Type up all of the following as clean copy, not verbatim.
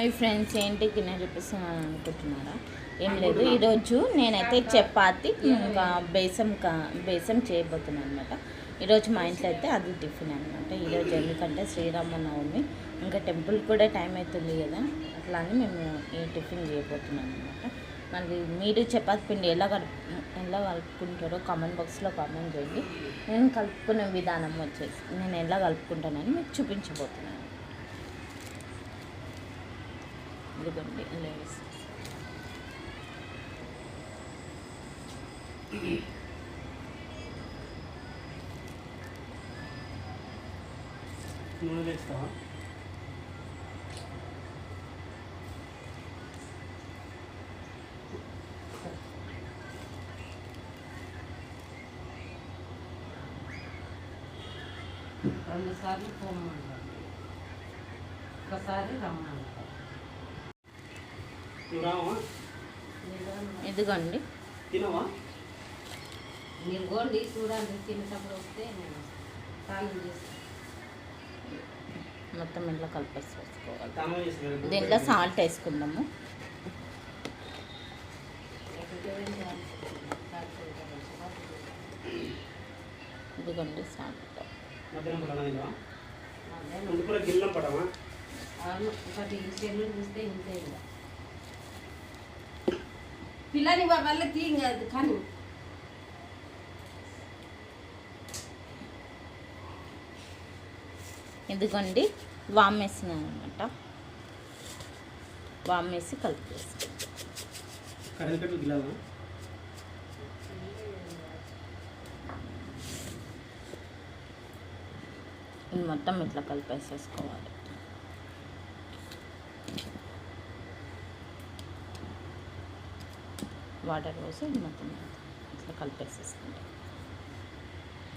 అవి ఫ్రెండ్స్ ఏంటి తినే చూపిస్తున్నాను అనుకుంటున్నారా? ఏం లేదు, ఈరోజు నేనైతే చపాతి ఇంకా బేసం చేయబోతున్నాను అనమాట. ఈరోజు మా ఇంట్లో అయితే అది టిఫిన్ అనమాట ఈరోజు. ఎందుకంటే శ్రీరామనవమి, ఇంకా టెంపుల్ కూడా టైం అవుతుంది కదా, అట్లా అని మేము ఈ టిఫిన్ చేయబోతున్నాం అనమాట. మళ్ళీ మీరు చపాతి పిండి ఎలా కలుపుకుంటారో కామెంట్ బాక్స్లో కామెంట్ చేయండి. నేను కలుపుకునే విధానం వచ్చేసి నేను ఎలా కలుపుకుంటానని మీకు చూపించబోతున్నాను. ఇదిగోండి లేస్ నూనె వేస్తావా? రెండు సార్లు పోమంటారు, ఒకసారి రమ్మంటారు. ఇదిగోండి తినవా? మీరు గోండి చూడండి, తినేటప్పుడు వస్తే నేను తాళం చేస్తాను. మొత్తం ఇంట్లో కలిపేసి వేసుకోవాలి. దీంట్లో సాల్ట్ వేసుకుందాము. ఇదిగోండి సాల్ట్. ఒకటి సెల్లు చూస్తే ఇంతే పిల్లని వల్ల తీయదు కానీ ఇదిగోండి వామ్ వేసినాను అనమాట. వామ్ వేసి కలిపేసి ఇది మొత్తం ఇట్లా కలిపేసేసుకోవాలి. వాటర్ పోసి మొత్తం ఇట్లా కలిపేసేసుకుంటాం.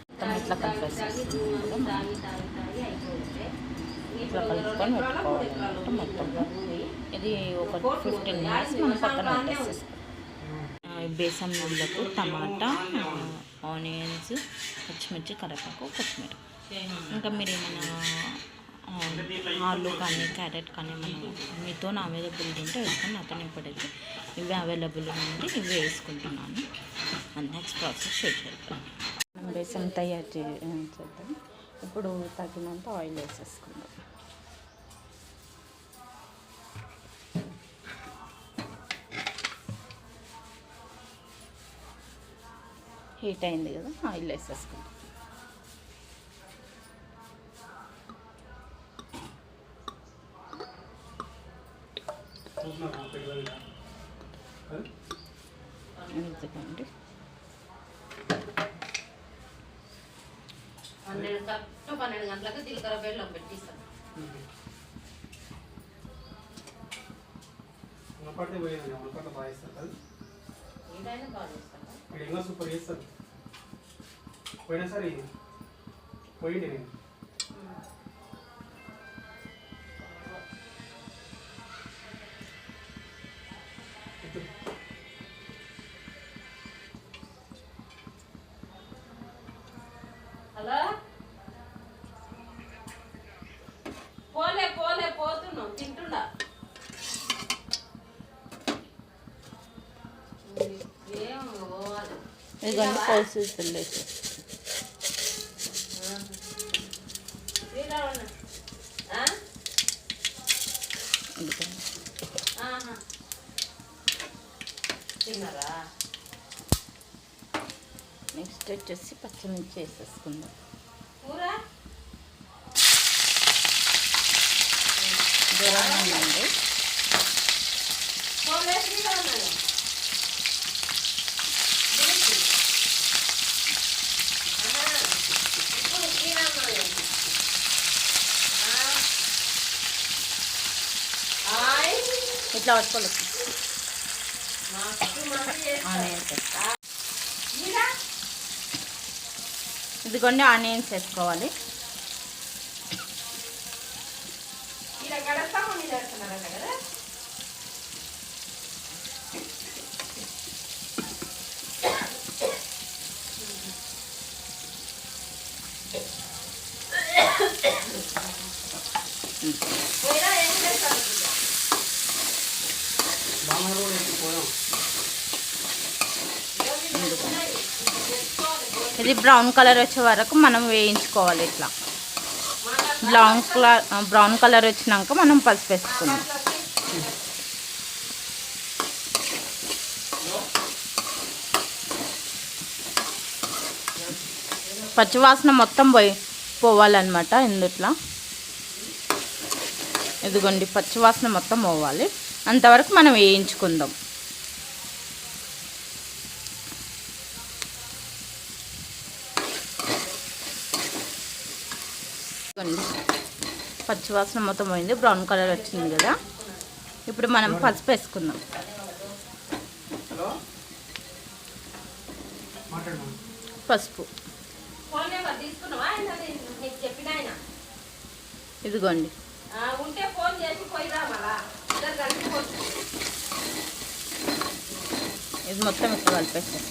మొత్తం ఇట్లా కలిపేసేసుకుంటాం. ఇట్లా కలుపుకొని పెట్టుకోవాలి అన్నమాట. మొత్తం ఇది ఒక 15 మినిట్స్ మనం పక్కన పెట్టేసేసుకోవాలి. బేసం నీళ్ళకు టమాటా, ఆనియన్స్, పచ్చిమిర్చి, కరివేపాకు, కొత్తిమీర. ఇంకా మీరు ఏమైనా ఆలు కానీ క్యారెట్ కానీ ఏమైనా మీతో అవైలబుల్ ఉంటే వేసుకొని, నాతో ఇప్పుడైతే ఇవి అవైలబుల్ ఉంటే ఇవి వేసుకుంటున్నాను. నెక్స్ట్ ప్రాసెస్ షేర్ చేద్దాం. బేసం తయారు చేద్దాం. ఇప్పుడు తగినంత ఆయిల్ వేసేసుకుందాం. హీట్ అయింది కదా, ఆయిల్ వేసేసుకుందాం. ఎందుకండి 12 గంటలకు జీలకర్ర బెల్లం పెట్టిస్తాను. ఏదైనా బాగా చేస్తాను. సూపర్ చేస్తాను. పోయినా సరే పోయింది నేను. హలో, పోతున్నాం తింటున్నా. ఇదిగోండి పోసి వెళ్ళేసి తిన్నారా? నెక్స్ట్ వచ్చేసి పచ్చిమిర్చి వేసేసుకుందాం. కూర దూరంగా ఉందండి. ఇట్లా పట్టుకోలేదు. ఇదిగోండి ఆనియన్స్ వేసుకోవాలి. టమాటా కూడా వేసి పోయాం. ఇది బ్రౌన్ కలర్ వచ్చే వరకు మనం వేయించుకోవాలి. ఇట్లా బ్రౌన్ కలర్ వచ్చినాక మనం పసుపు వేసుకుందాం. పచ్చివాసన మొత్తం పోవాలన్నమాట ఇందుట్లో. ఇదిగోండి పచ్చివాసన మొత్తం పోవాలి, అంతవరకు మనం వేయించుకుందాం. పచ్చివాసన మొత్తం పోయింది, బ్రౌన్ కలర్ వచ్చింది కదా. ఇప్పుడు మనం పసుపు వేసుకుందాం. పసుపు ఇదిగోండి. ఇది మొత్తం ఇక్కడ కలిపేస్తాం.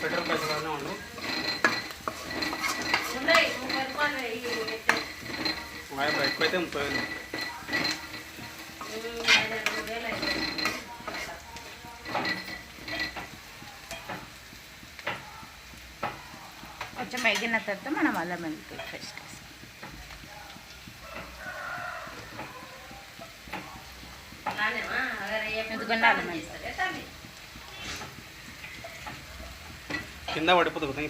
పెట్రోల్ పైసలు ఉండు. ఎక్కువైతే 30,000. కొంచెం వేగిన తర్వాత మనం అల్లం వెల్లుల్లి పేస్ట్ వేస్తాం. ఎందుకంటే అల్లం వెల్లుల్లి కింద పడిపోతుంది.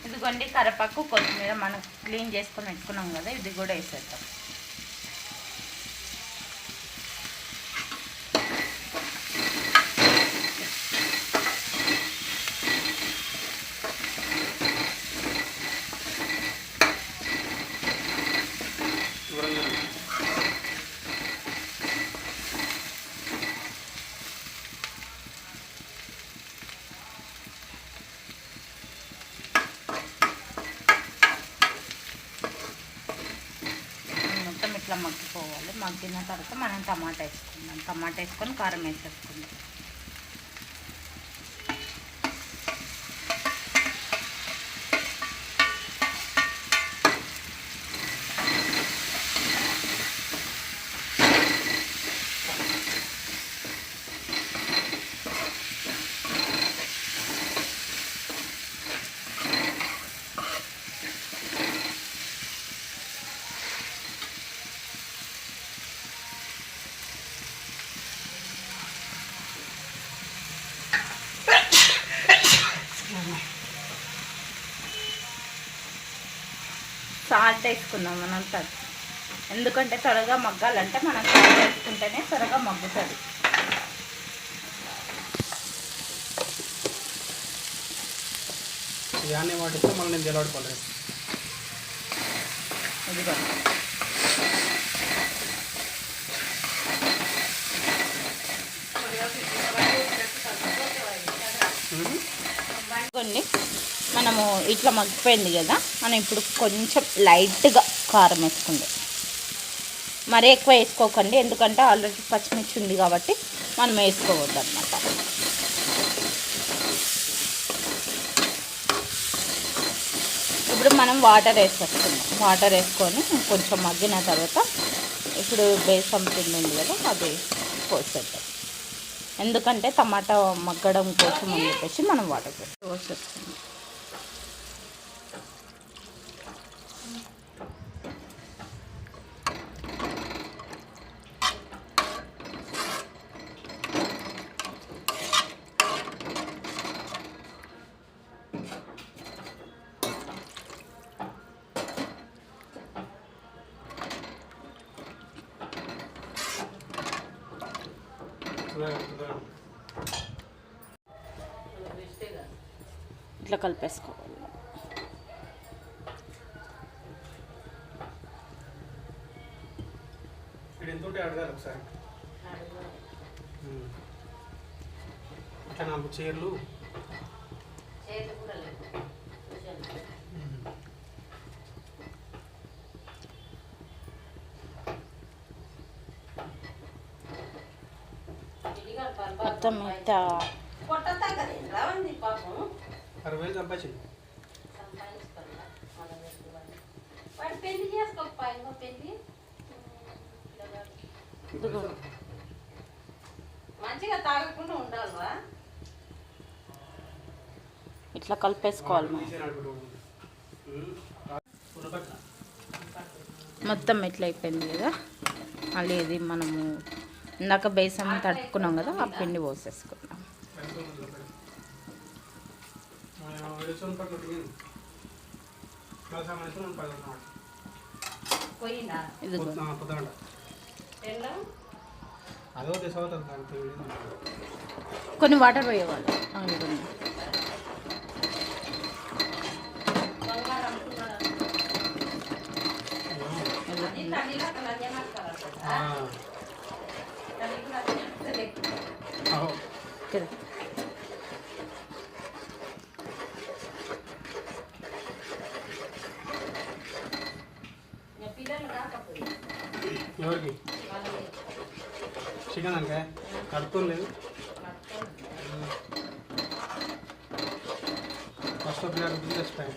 ఇదిగోండి కరివేపాకు, కొత్తిమీర మనం క్లీన్ చేసుకొని పెట్టుకున్నాం కదా, ఇది కూడా వేసేద్దాం. ఇట్లా మగ్గిపోవాలి. మగ్గిన తర్వాత మనం టమాటా వేసుకుందాం. టమాటా వేసుకొని కారం వేసేసుకుందాం. సాల్ట్ వేసుకుందాం మనం. ఎందుకంటే త్వరగా మగ్గాలంటే మనం సాల్ట్ వేసుకుంటేనే త్వరగా మగ్గుతుంది. ఇవన్నీ వాటిస్తే మళ్ళీ నేను జలవాడుకోలేదు. ఇదిగోండి మనము ఇట్లా మగ్గిపోయింది కదా. మనం ఇప్పుడు కొంచెం లైట్గా కారం వేసుకుందాం. మరీ ఎక్కువ వేసుకోకండి, ఎందుకంటే ఆల్రెడీ పచ్చిమిర్చి ఉంది కాబట్టి మనం వేసుకోవద్దు అన్నమాట. ఇప్పుడు మనం వాటర్ వేసేసుకుందాం. వాటర్ వేసుకొని కొంచెం మగ్గిన తర్వాత ఇప్పుడు బేసం పిండి ఉంది కదా, అది పోసేద్దాం. ఎందుకంటే టమాటా మగ్గడం కోసం అని చెప్పేసి మనం వాటర్ పోసేస్తున్నాం. ఇట్లా కలిపేసుకోవాలి. అడగాలి ఒకసారి. ఇట్లా 4 చీరలు చేతి కూడా లేదు మొత్తం ఇంత పొట్ట తగ్గదు రావండి పాపం 60,000 సంపాదించింది. సంపాదించుకోవాలా వాడు పెళ్లి చేసుకోకపో ఇంకో పెళ్లి ఇదిగో మంచిగా తాగకుండా ఉండాలిరా ఇట్లా కలిపేసుకోవాలి మనం. మొత్తం ఇట్లా అయిపోయింది కదా. మళ్ళీ ఇది మనము ఇందాక బేసం తడుపుకున్నాం కదా, ఆ పిండి పోసేసుకున్నాం. పోయిందా ఇదిగో పెళ్ళం కొన్ని వాటర్ పోయేవాళ్ళు. ఇదిగోండి. బంగారం అంటున్నాడు అది తల్లిలో అక్కడ అంజనాడుతారు తల్లి కూడా అంజనాడుతుంది కదా. పిల్లలు కాకపోయి ఎవరికి వాళ్ళని చికెన్ అంటే కడుక్కోలేదు. ఫస్ట్ పిల్లలు బిజినెస్ టైం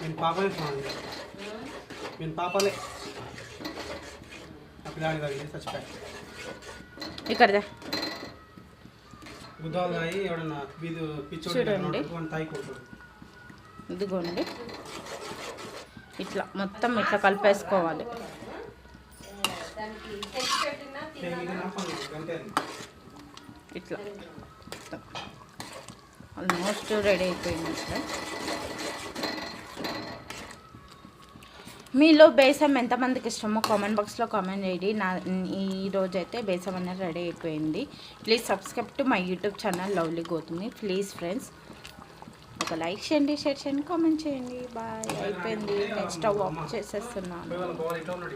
నేను పాపలే చూడండి, నేను పాపలే ఆ పిల్లాడి గారికి చచ్చిపోయాయి. ఇక్కడదా గుద్దాలు తాగి ఎవడన్నా బీదు పిచ్చోడు చూడండి. తాగి కొడుతుంది. ఇదిగోండి. ఇట్లా మొత్తం ఇట్లా కలిపేసుకోవాలి. దానికి తెచ్చి పెట్టినా తిన్నా అంతే ఇట్లా ఆల్మోస్ట్ రెడీ అయిపోయింది. ఇట్లా మీలో బేసం ఎంతమందికి ఇష్టమో కామెంట్ బాక్స్లో కామెంట్ చేయండి. ఈ రోజు అయితే బేసం అనేది రెడీ అయిపోయింది. Please subscribe to my YouTube channel lovely Gautami. Please friends ఒక లైక్ చేయండి, షేర్ చేయండి, కామెంట్ చేయండి. బాయ్. అయిపోయింది. నెక్స్ట్ స్టవ్ ఆఫ్ చేసేస్తున్నాను. పోయి వాళ్ళ బాగా ఇట్లా ఉన్నాడు.